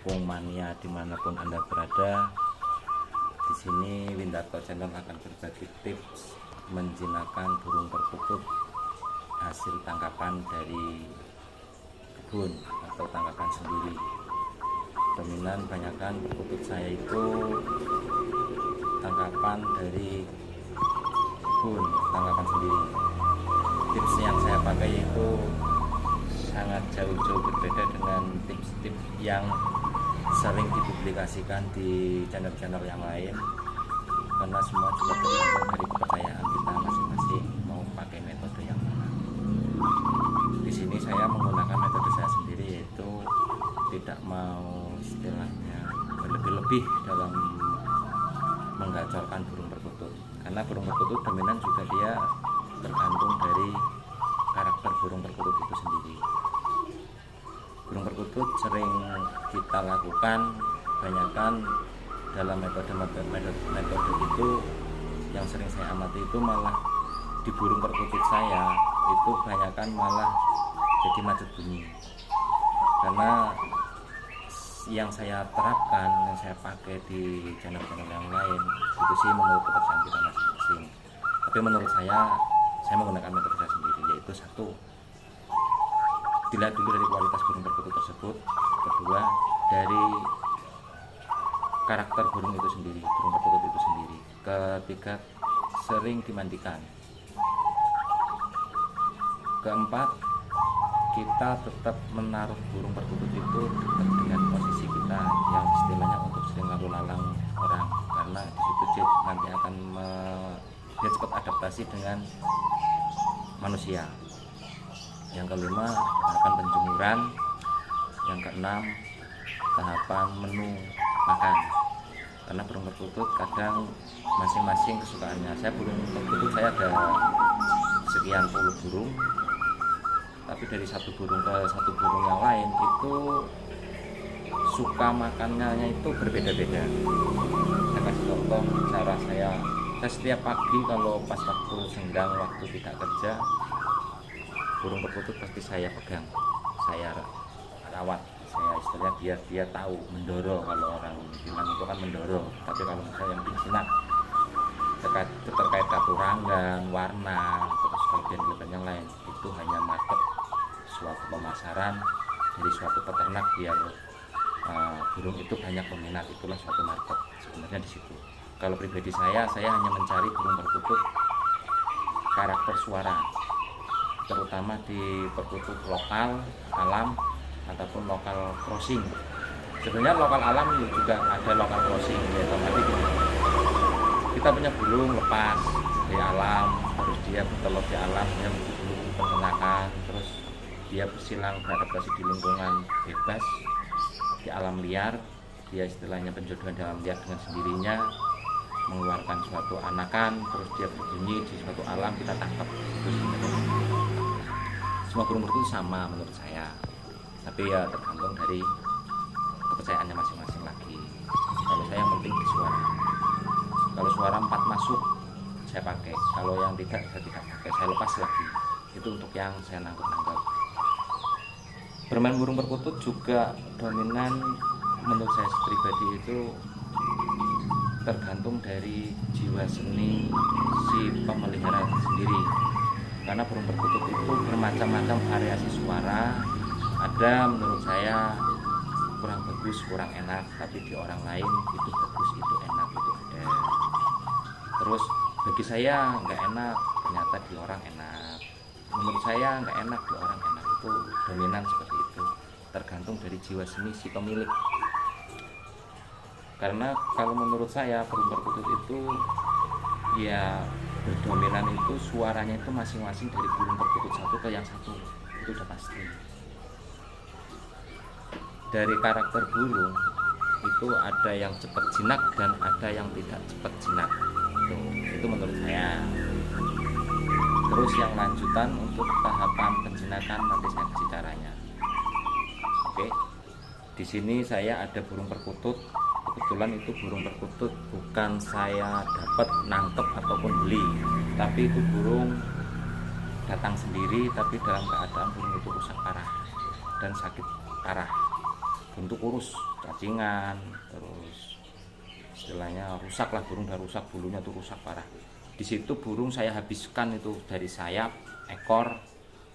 pendukung mania dimanapun Anda berada. Di sini Windarto Channel akan berbagi tips menjinakkan burung perkutut hasil tangkapan dari kebun atau tangkapan sendiri. Dominan banyakkan perkutut saya itu tangkapan dari kebun, tangkapan sendiri. Tips yang saya pakai itu sangat jauh-jauh berbeda dengan tips-tips yang sering dipublikasikan di channel-channel yang lain, karena semua juga tergantung dari kepercayaan kita masing-masing mau pakai metode yang mana. Di sini saya menggunakan metode saya sendiri, yaitu tidak mau istilahnya berlebih-lebih dalam menggacorkan burung perkutut, karena burung perkutut dominan juga dia tergantung dari karakter burung perkutut itu sendiri. Burung perkutut sering kita lakukan banyakkan dalam metode itu, yang sering saya amati itu malah di burung perkutut saya itu banyakkan malah jadi macet bunyi, karena yang saya terapkan, yang saya pakai di channel-channel yang lain itu sih menurut kepercayaan kita masing-masing, tapi menurut saya menggunakan metode saya sendiri, yaitu satu, dilihat dulu dari kualitas burung perkutut tersebut. Kedua, dari karakter burung itu sendiri, burung perkutut itu sendiri. Ketiga, sering dimandikan. Keempat, kita tetap menaruh burung perkutut itu dekat dengan posisi kita, yang istilahnya untuk sering lalu lalang orang, karena di situ dia nanti akan dia cepat adaptasi dengan manusia. Yang kelima, tahapan penjemuran. Yang keenam, tahapan menu makan, karena burung perkutut kadang masing-masing kesukaannya. Saya burung perkutut saya ada sekian puluh burung, tapi dari satu burung ke satu burung yang lain itu suka makanannya itu berbeda-beda. Saya kasih contoh cara saya setiap pagi kalau pas waktu senggang, waktu tidak kerja, burung perkutut pasti saya pegang, saya rawat, saya istilahnya biar dia tahu mendoro. Kalau orang bilang itu kan mendoro, tapi kalau misalnya yang jinak terkait katurangan, warna, terus kelebihan yang lain, itu hanya market suatu pemasaran dari suatu peternak biar burung itu banyak peminat, itulah suatu market sebenarnya di situ. Kalau pribadi saya hanya mencari burung perkutut karakter suara, terutama di perkutut lokal alam ataupun lokal crossing. Sebenarnya lokal alam juga ada lokal crossing, yaitu nanti kita punya burung lepas di alam, terus dia bertelur di alam, dia burung peternakan, terus dia bersilang beradaptasi di lingkungan bebas di alam liar, dia istilahnya penjodohan di alam liar dengan sendirinya, mengeluarkan suatu anakan, terus dia berbunyi di suatu alam, kita tangkap. Terus semua burung perkutut sama menurut saya, tapi ya tergantung dari kepercayaannya masing-masing lagi. Kalau saya yang penting di suara, kalau suara 4 masuk saya pakai, kalau yang tidak saya tidak pakai, saya lepas lagi. Itu untuk yang saya nangkep. Bermain burung perkutut juga dominan menurut saya pribadi itu tergantung dari jiwa seni si pemelihara sendiri, karena burung perkutut itu bermacam-macam variasi suara. Ada menurut saya kurang bagus, kurang enak, tapi di orang lain itu bagus, itu enak, itu ada. Terus bagi saya nggak enak, ternyata di orang enak. Menurut saya nggak enak, di orang enak. Itu dominan seperti itu, tergantung dari jiwa seni si pemilik. Karena kalau menurut saya burung perkutut itu ya berdominan itu suaranya itu masing-masing dari burung perkutut satu ke yang satu, itu udah pasti. Dari karakter burung itu ada yang cepat jinak dan ada yang tidak cepat jinak, itu menurut saya. Terus yang lanjutan untuk tahapan penjinakan nanti saya kasih caranya. Oke, di sini saya ada burung perkutut. Kebetulan itu burung perkutut bukan saya dapat nangkep ataupun beli, tapi itu burung datang sendiri, tapi dalam keadaan burung itu rusak parah dan sakit parah. bentuk kurus, cacingan, terus istilahnya rusak lah, burung udah rusak, bulunya tuh rusak parah. Di situ burung saya habiskan itu dari sayap, ekor,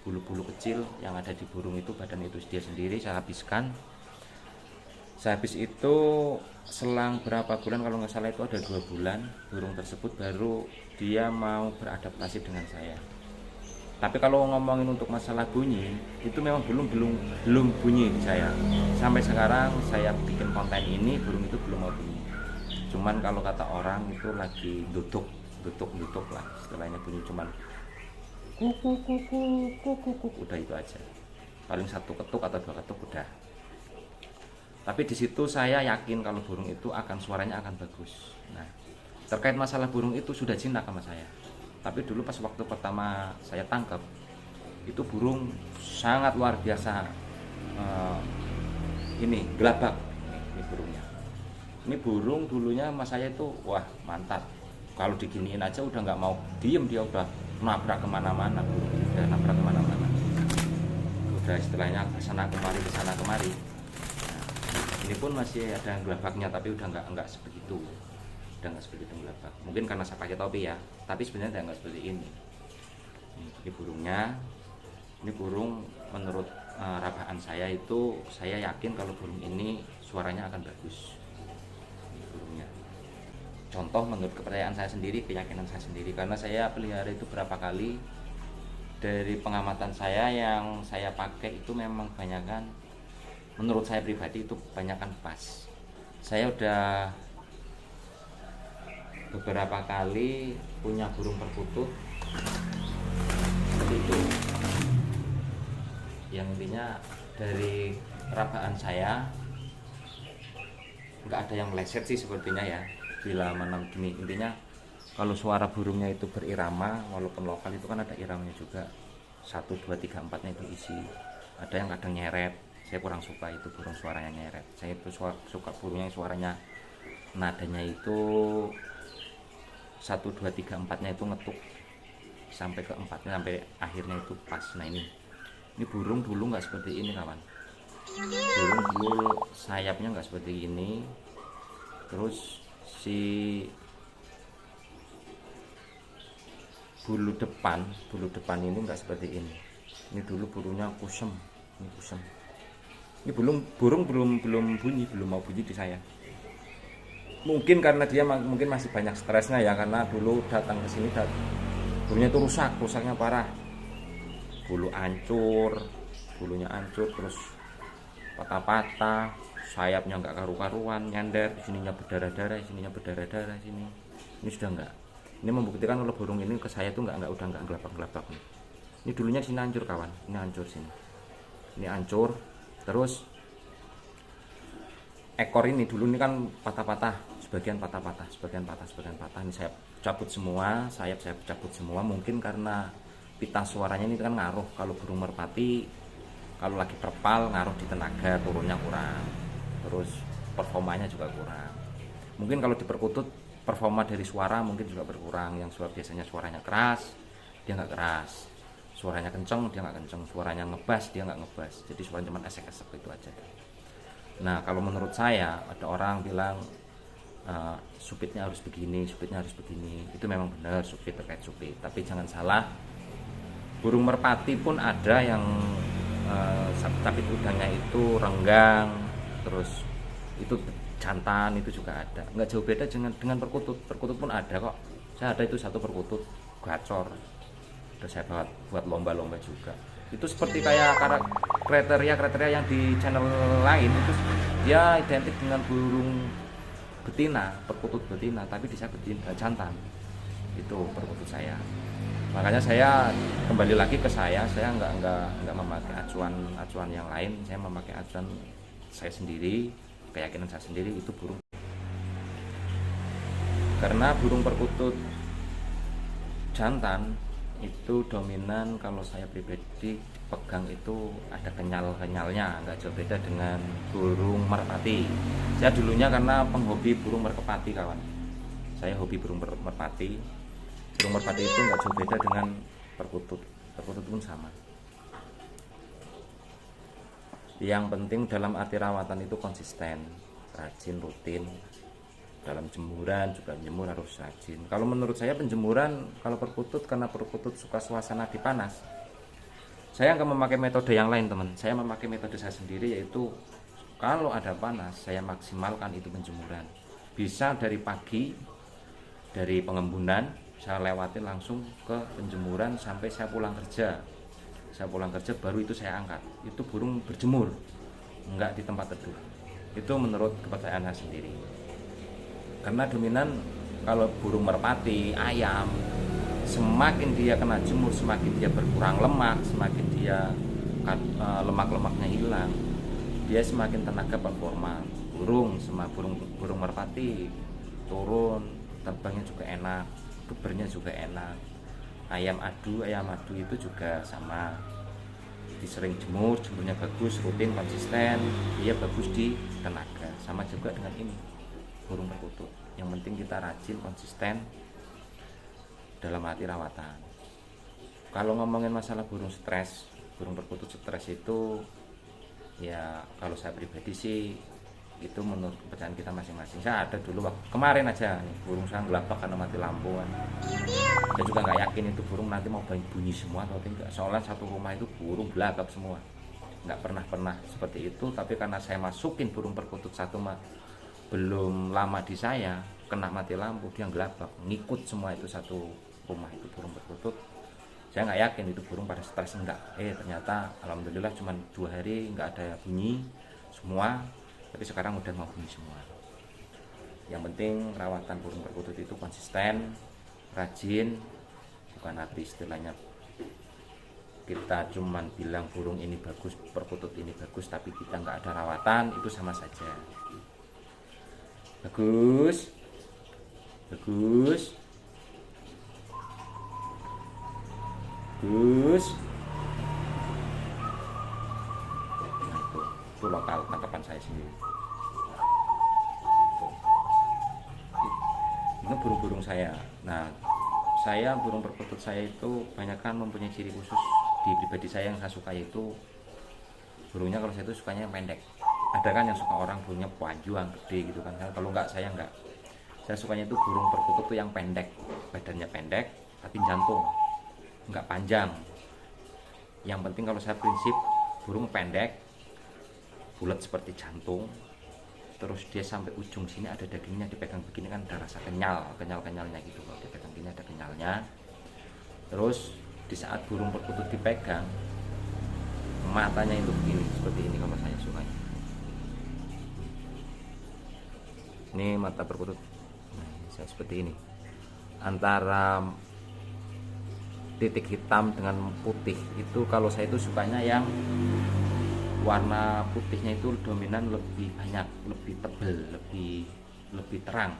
bulu-bulu kecil yang ada di burung itu, badan itu dia sendiri saya habiskan. Saya habis itu selang berapa bulan, kalau nggak salah itu ada 2 bulan, burung tersebut baru dia mau beradaptasi dengan saya. Tapi kalau ngomongin untuk masalah bunyi, itu memang belum bunyi di saya. Sampai sekarang saya bikin konten ini, burung itu belum mau bunyi. Cuman kalau kata orang itu lagi duduk lah, istilahnya bunyi cuman kuku, udah itu aja. Paling 1 ketuk atau 2 ketuk udah. Tapi di situ saya yakin kalau burung itu suaranya akan bagus. Nah, terkait masalah burung itu sudah cinta sama saya. Tapi dulu pas waktu pertama saya tangkap, itu burung sangat luar biasa. Ini gelabak, ini burungnya. Ini burung dulunya mas saya itu wah mantap. Kalau diginiin aja udah nggak mau diem, dia udah nabrak kemana-mana, burung ini udah nabrak kemana-mana. Udah istilahnya kesana kemari. Ini pun masih ada gelabaknya, tapi udah nggak sebegitu, gelabak. Mungkin karena saya pakai topi ya, tapi sebenarnya nggak seperti ini. Ini burungnya. Ini burung menurut rabaan saya itu, saya yakin kalau burung ini suaranya akan bagus. Ini burungnya. Contoh menurut kepercayaan saya sendiri, keyakinan saya sendiri, karena saya pelihara itu berapa kali. Dari pengamatan saya yang saya pakai itu memang banyakan, menurut saya pribadi itu kebanyakan pas. Saya udah beberapa kali punya burung perkutut seperti itu, yang intinya dari rabaan saya nggak ada yang meleset sih sepertinya ya, bila menang gini. Intinya kalau suara burungnya itu berirama, walaupun lokal itu kan ada iramanya juga, 1, 2, 3, 4-nya itu isi. Ada yang kadang nyeret, saya kurang suka itu burung suaranya nyeret. Saya itu suka burungnya suaranya nadanya itu 1, 2, 3, 4-nya itu ngetuk sampai ke 4-nya, sampai akhirnya itu pas. Nah ini burung dulu nggak seperti ini kawan. Burung dulu sayapnya nggak seperti ini, terus si bulu depan ini nggak seperti ini. Ini dulu burungnya kusem, ini kusem. Ini burung belum mau bunyi di saya. Mungkin karena dia mungkin masih banyak stresnya ya, karena dulu datang ke sini burungnya itu rusaknya parah. Bulunya hancur, terus patah-patah, sayapnya nggak karu-karuan, nyender, sininya berdarah-darah, sini. Ini sudah enggak. Ini membuktikan kalau burung ini ke saya tuh udah nggak gelabak-gelabak nih. Ini dulunya sini hancur kawan, ini hancur sini. Ini hancur. Terus ekor ini dulu ini kan patah-patah, sebagian patah. Ini saya cabut semua, sayap saya cabut semua. Mungkin karena pita suaranya ini kan ngaruh. Kalau burung merpati, kalau lagi perpal ngaruh di tenaga, turunnya kurang. Terus performanya juga kurang. Mungkin kalau di perkutut performa dari suara mungkin juga berkurang. Yang biasanya suaranya keras, dia nggak keras. Suaranya kenceng, dia nggak kenceng. Suaranya ngebas, dia nggak ngebas. Jadi suaranya cuma esek-esek itu aja. Nah kalau menurut saya, ada orang bilang supitnya harus begini, itu memang benar, supit terkait supit. Tapi jangan salah, burung merpati pun ada yang capit udangnya itu renggang, terus itu jantan, itu juga ada. Nggak jauh beda dengan perkutut pun ada kok. Saya ada itu 1 perkutut gacor, terus saya buat lomba-lomba juga. Itu seperti kayak kriteria yang di channel lain, itu dia identik dengan burung betina, perkutut betina, tapi di saya betina jantan. Itu perkutut saya. Makanya saya kembali lagi ke saya nggak memakai acuan yang lain. Saya memakai acuan saya sendiri, keyakinan saya sendiri, itu burung. Karena burung perkutut jantan itu dominan, kalau saya pribadi pegang itu ada kenyal-kenyalnya, nggak jauh beda dengan burung merpati. Saya dulunya karena penghobi burung merpati kawan, saya hobi burung merpati. Burung merpati itu nggak jauh beda dengan perkutut pun sama. Yang penting dalam arti rawatan itu konsisten, rajin, rutin. Dalam jemuran juga menjemur harus rajin. Kalau menurut saya penjemuran kalau perkutut, karena perkutut suka suasana di panas, saya nggak memakai metode yang lain teman. Saya memakai metode saya sendiri, yaitu kalau ada panas saya maksimalkan itu penjemuran. Bisa dari pagi, dari pengembunan saya lewatin langsung ke penjemuran sampai saya pulang kerja. Saya pulang kerja baru itu saya angkat. Itu burung berjemur, nggak di tempat teduh. Itu menurut kepercayaan saya sendiri. Karena dominan kalau burung merpati, ayam, semakin dia kena jemur semakin dia berkurang lemak, semakin dia lemak-lemaknya hilang, dia semakin tenaga performa. Burung merpati turun, terbangnya juga enak, gebernya juga enak. Ayam adu itu juga sama, disering jemurnya bagus, rutin, konsisten, dia bagus di tenaga. Sama juga dengan ini burung perkutut, yang penting kita rajin, konsisten dalam arti rawatan. Kalau ngomongin masalah burung stres, burung perkutut stres itu ya kalau saya pribadi sih itu menurut kepercayaan kita masing-masing. Saya ada dulu waktu kemarin aja nih, burung saya gelabak karena mati lampu kan. Saya juga nggak yakin itu burung nanti mau bunyi semua atau tidak. Soalnya satu rumah itu burung gelagap semua. Nggak pernah seperti itu. Tapi karena saya masukin burung perkutut satu belum lama di saya kena mati lampu, dia gelabak, ngikut semua itu satu rumah itu burung perkutut. Saya nggak yakin itu burung pada stres enggak. Ternyata alhamdulillah cuma 2 hari nggak ada bunyi semua. Tapi sekarang udah mau bunyi semua. Yang penting rawatan burung perkutut itu konsisten, rajin. Bukan arti istilahnya kita cuman bilang burung ini bagus, perkutut ini bagus, tapi kita nggak ada rawatan, itu sama saja. Bagus, bagus, bagus. Itu lokal tangkapan saya sendiri. Itu burung-burung saya. Nah, saya burung perkutut saya itu banyak kan mempunyai ciri khusus di pribadi saya. Yang saya suka itu burungnya, kalau saya itu sukanya yang pendek. Ada kan yang suka orang burungnya panjang gede gitu kan. Kalau enggak, saya enggak. Saya sukanya itu burung perkutut tuh yang pendek, badannya pendek tapi jantung enggak panjang. Yang penting kalau saya prinsip burung pendek, bulat seperti jantung, terus dia sampai ujung sini ada dagingnya, dipegang begini kan ada rasa kenyalnya gitu. Kalau dipegang gini ada kenyalnya. Terus di saat burung perkutut dipegang, matanya itu begini, seperti ini kalau saya sukanya. Ini mata perkutut, nah, saya seperti ini, antara titik hitam dengan putih. Itu kalau saya itu sukanya yang warna putihnya itu dominan lebih banyak, lebih tebal, lebih terang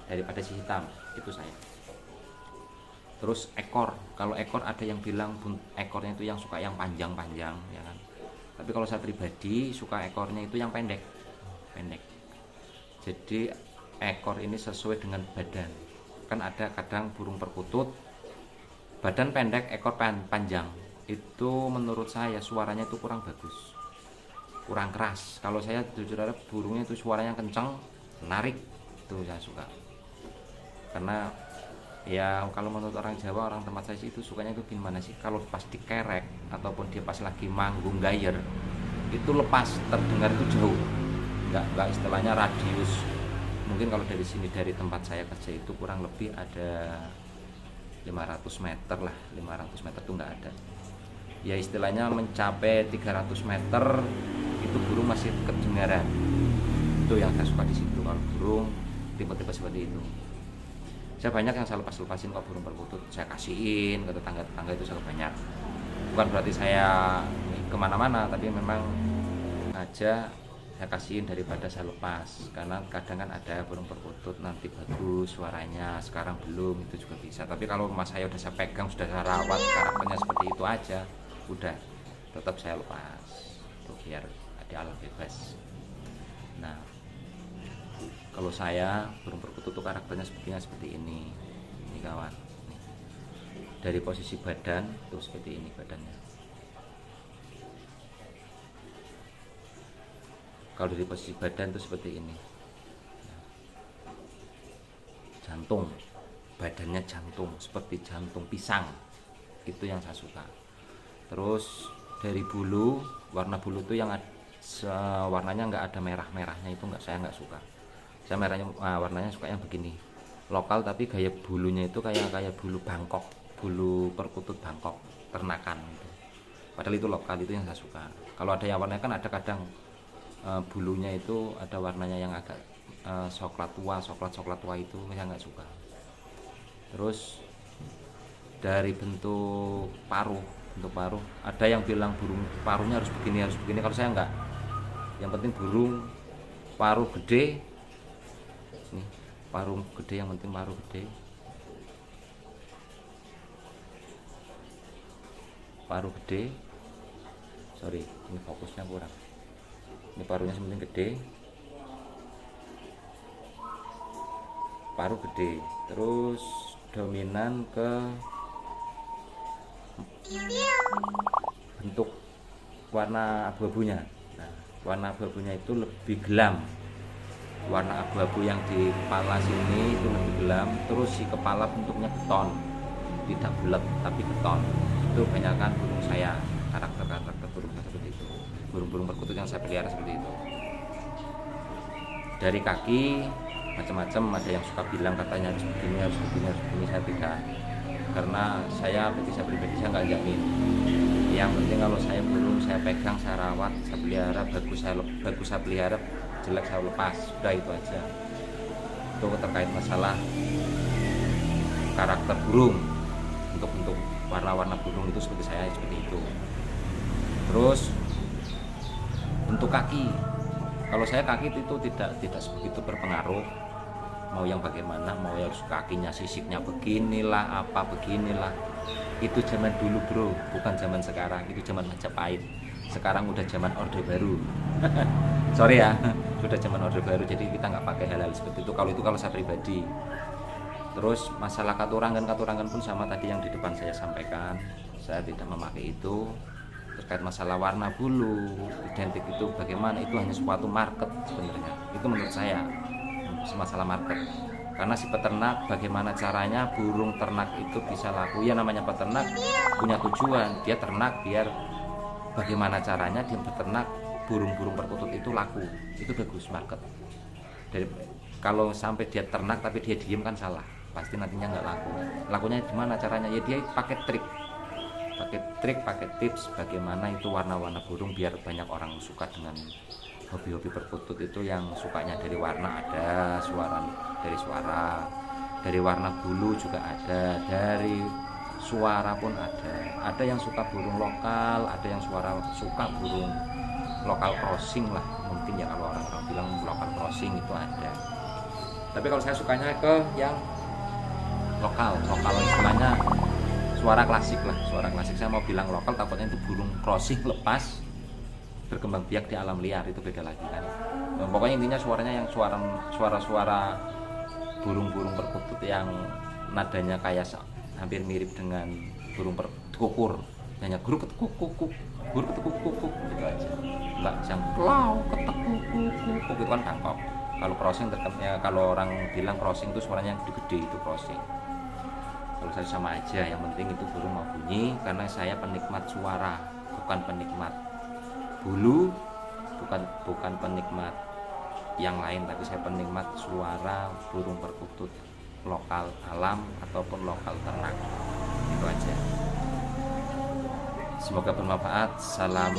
daripada si hitam. Itu saya. Terus ekor, kalau ekor ada yang bilang ekornya itu yang suka yang panjang-panjang ya kan. Tapi kalau saya pribadi suka ekornya itu yang pendek. Jadi ekor ini sesuai dengan badan. Kan ada kadang burung perkutut badan pendek, ekor panjang. Itu menurut saya suaranya itu kurang bagus, kurang keras. Kalau saya jujur aja burungnya itu suaranya kencang, menarik, itu saya suka. Karena ya kalau menurut orang Jawa, orang tempat saya itu sukanya itu gimana sih, kalau pas dikerek ataupun dia pas lagi manggung gayer itu lepas, terdengar itu jauh, nggak istilahnya radius. Mungkin kalau dari sini, dari tempat saya kerja itu kurang lebih ada 500 meter lah. 500 meter itu nggak ada ya, istilahnya mencapai 300 meter itu burung masih kedengaran. Itu yang saya suka di situ. Kalau burung tipe-tipe seperti itu, saya banyak yang saya lepasin kok burung perkutut, saya kasihin ke tetangga-tetangga, itu sangat banyak. Bukan berarti saya kemana-mana, tapi memang aja saya kasihin daripada saya lepas. Karena kadang kan ada burung perkutut nanti bagus suaranya, sekarang belum, itu juga bisa. Tapi kalau mas saya udah saya pegang, sudah saya rawat, karakternya seperti itu aja, udah tetap saya lepas tuh, biar di alam bebas. Nah, kalau saya burung perkutut tuh karakternya seperti ini kawan. Nih. Dari posisi badan tuh seperti ini badannya. Kalau dari posisi badan itu seperti ini, jantung, badannya jantung, seperti jantung pisang, itu yang saya suka. Terus dari bulu, warna bulu itu yang warnanya nggak ada merah-merahnya, itu saya nggak suka. Saya warnanya suka yang begini, lokal tapi gaya bulunya itu kayak bulu Bangkok, bulu perkutut Bangkok ternakan gitu. Padahal itu lokal, itu yang saya suka. Kalau ada yang warnanya kan ada kadang bulunya itu ada warnanya yang agak coklat tua itu saya nggak suka. Terus dari bentuk paruh ada yang bilang burung paruhnya harus begini. Kalau saya nggak, yang penting burung paruh gede. Nih, paruh gede, yang penting paruh gede. Paruh gede. Sorry, ini fokusnya kurang. Ini paruhnya sementing gede. Paruh gede. Terus dominan ke bentuk warna abu-abunya. Nah, warna abu-abunya itu lebih gelam. Warna abu-abu yang di kepala sini itu lebih gelam. Terus si kepala bentuknya beton, tidak bulat tapi beton. Itu kebanyakan burung saya, karakter burung seperti itu. Burung-burung perkutut yang saya pelihara seperti itu. Dari kaki macam-macam, ada yang suka bilang katanya harus begini, saya tidak. Karena saya pribadi saya nggak jamin. Yang penting kalau saya burung saya pegang, saya rawat, saya pelihara, bagus saya pelihara, jelek saya lepas, sudah itu aja. Itu terkait masalah karakter burung. Untuk warna-warna burung itu seperti saya, seperti itu. Terus bentuk kaki, kalau saya kaki itu tidak begitu berpengaruh. Mau yang bagaimana, mau yang kakinya sisiknya beginilah, beginilah. Itu zaman dulu bro, bukan zaman sekarang. Itu zaman Majapahit. Sekarang udah zaman Orde Baru. Sorry ya, sudah zaman Orde Baru. Jadi kita nggak pakai hal-hal seperti itu. Kalau saya pribadi. Terus masalah katurangan pun sama tadi yang di depan saya sampaikan. Saya tidak memakai itu. Terkait masalah warna bulu, identik itu bagaimana, itu hanya suatu market sebenarnya. Itu menurut saya masalah market. Karena si peternak, bagaimana caranya burung ternak itu bisa laku. Ya namanya peternak punya tujuan, dia ternak biar bagaimana caranya dia beternak burung-burung perkutut itu laku. Itu bagus market. Kalau sampai dia ternak tapi dia diem kan salah, pasti nantinya nggak laku. Lakunya gimana caranya? Ya dia pakai trik, pakai tips bagaimana itu warna-warna burung biar banyak orang suka dengan hobi-hobi perkutut itu. Yang sukanya dari warna ada, dari warna bulu juga ada, dari suara pun ada yang suka burung lokal, ada yang suka burung lokal crossing lah mungkin ya, kalau orang-orang bilang lokal crossing itu ada. Tapi kalau saya sukanya ke yang lokal istilahnya suara klasik lah, saya mau bilang lokal takutnya itu burung crossing lepas berkembang biak di alam liar, itu beda lagi kan. Pokoknya intinya suaranya yang suara burung-burung perkutut yang nadanya kayak hampir mirip dengan burung kukur, hanya guru ketekuk gitu aja, nggak yang klau ketekuk itu kan Bangkok. Kalau crossing terkenalnya, kalau orang bilang crossing itu suaranya yang gede-gede, itu crossing. Kalau saya sama aja, yang penting itu burung mau bunyi, karena saya penikmat suara, bukan penikmat bulu, bukan penikmat yang lain, tapi saya penikmat suara burung perkutut lokal alam ataupun lokal ternak. Itu aja. Semoga bermanfaat. Salam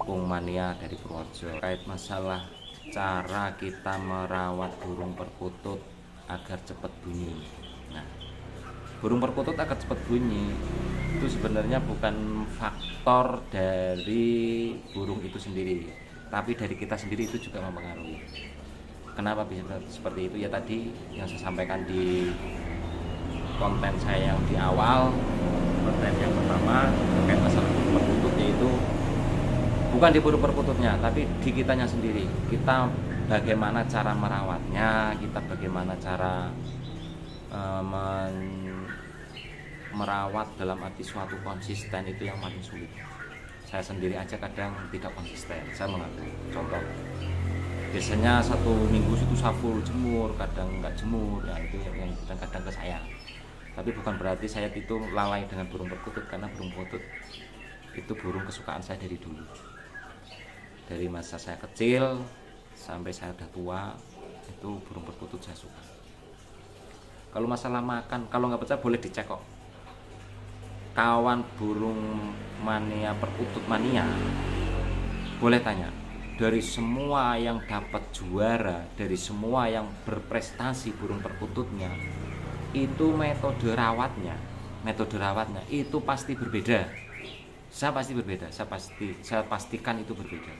Pung Mania dari Purworejo. Terkait masalah cara kita merawat burung perkutut agar cepat bunyi. Nah, burung perkutut agar cepat bunyi itu sebenarnya bukan faktor dari burung itu sendiri, tapi dari kita sendiri itu juga mempengaruhi. Kenapa bisa seperti itu? Ya tadi yang saya sampaikan di konten saya yang di awal, konten yang pertama terkait masalah burung perkutut, yaitu bukan di burung perkututnya, tapi di kitanya sendiri. Kita bagaimana cara merawatnya, kita bagaimana cara merawat dalam arti suatu konsisten, itu yang paling sulit. saya sendiri aja kadang tidak konsisten. Saya mengaku contoh, biasanya 1 minggu itu saya full jemur, kadang nggak jemur, ya itu yang kadang ke saya. Tapi bukan berarti saya itu lalai dengan burung perkutut, karena burung perkutut itu burung kesukaan saya dari dulu. Dari masa saya kecil sampai saya udah tua, itu burung perkutut saya suka. Kalau masalah makan, kalau nggak percaya boleh dicek kok. Kawan burung mania, perkutut mania, boleh tanya. Dari semua yang dapat juara, dari semua yang berprestasi burung perkututnya, itu metode rawatnya itu pasti berbeda. Saya pasti berbeda, saya pastikan itu berbeda.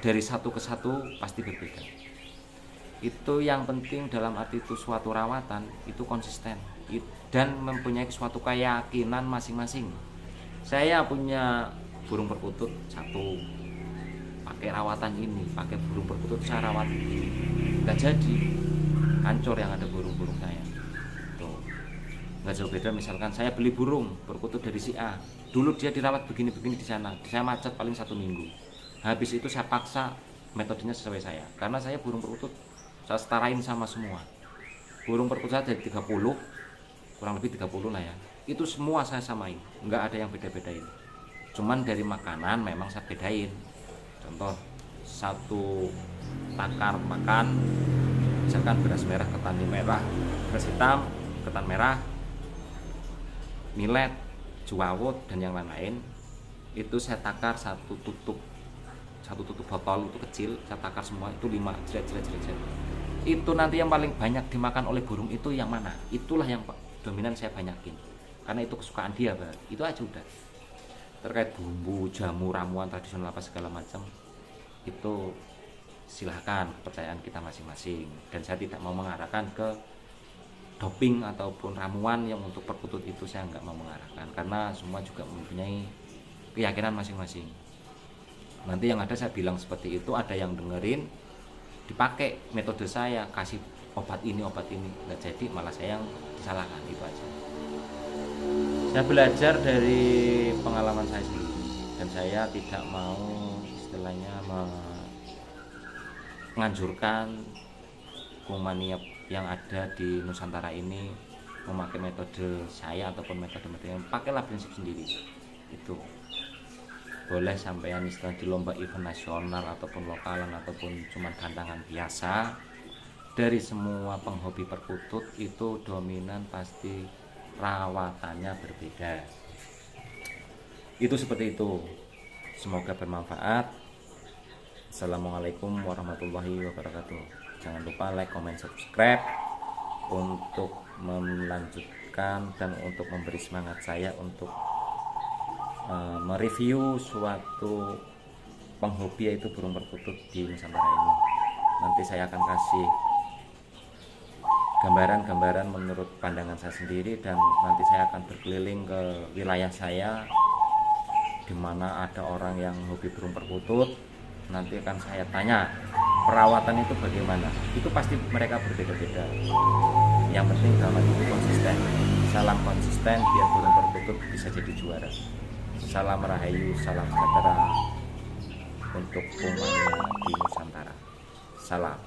Dari satu ke satu pasti berbeda. Itu yang penting dalam arti itu suatu rawatan itu konsisten dan mempunyai suatu keyakinan masing-masing. Saya punya burung perkutut satu, pakai rawatan ini, pakai burung perkutut saya rawat, nggak jadi, hancur yang ada burung-burung saya. Tuh, nggak jauh beda. Misalkan saya beli burung perkutut dari si A, dulu dia dirawat begini-begini di sana, saya macet paling 1 minggu. Habis itu saya paksa metodenya sesuai saya, karena saya burung perkutut saya setarain sama semua. Burung perkutut saya dari 30, kurang lebih 30 lah ya, itu semua saya samain, nggak ada yang beda-bedain. Cuman dari makanan memang saya bedain. Contoh, 1 takar makan, misalkan beras merah, ketan merah, beras hitam, ketan merah, millet, juawut, dan yang lain-lain, itu saya takar 1 tutup botol itu kecil, saya takar semua itu 5 jret. Itu nanti yang paling banyak dimakan oleh burung itu yang mana? Itulah yang dominan saya banyakin, karena itu kesukaan dia, Pak. Itu aja udah. Terkait bumbu, jamu, ramuan tradisional apa segala macam, itu silahkan, kepercayaan kita masing-masing. Dan saya tidak mau mengarahkan ke doping ataupun ramuan yang untuk perkutut itu, saya nggak mau mengarahkan, karena semua juga mempunyai keyakinan masing-masing. Nanti yang ada saya bilang seperti itu, ada yang dengerin, dipakai metode saya, kasih obat ini, nggak jadi, malah saya yang disalahkan. Itu aja. Saya belajar dari pengalaman saya sendiri, dan saya tidak mau istilahnya menganjurkan burung mania yang ada di Nusantara ini memakai metode saya ataupun metode-metode yang pakailah prinsip sendiri. Itu boleh sampean istilah di lomba event nasional ataupun lokalan ataupun cuma tantangan biasa. Dari semua penghobi perkutut itu dominan pasti rawatannya berbeda. Itu seperti itu. Semoga bermanfaat. Assalamualaikum warahmatullahi wabarakatuh. Jangan lupa like, comment, subscribe untuk melanjutkan dan untuk memberi semangat saya untuk mereview suatu penghobi yaitu burung perkutut di Nusantara ini. Nanti saya akan kasih gambaran-gambaran menurut pandangan saya sendiri, dan nanti saya akan berkeliling ke wilayah saya di mana ada orang yang hobi burung perkutut. Nanti akan saya tanya perawatan itu bagaimana. Itu pasti mereka berbeda-beda. Yang penting dalam itu konsisten. Salam konsisten biar burung perkutut bisa jadi juara. Salam Rahayu, salam sejahtera untuk burung mania di Nusantara. Salam.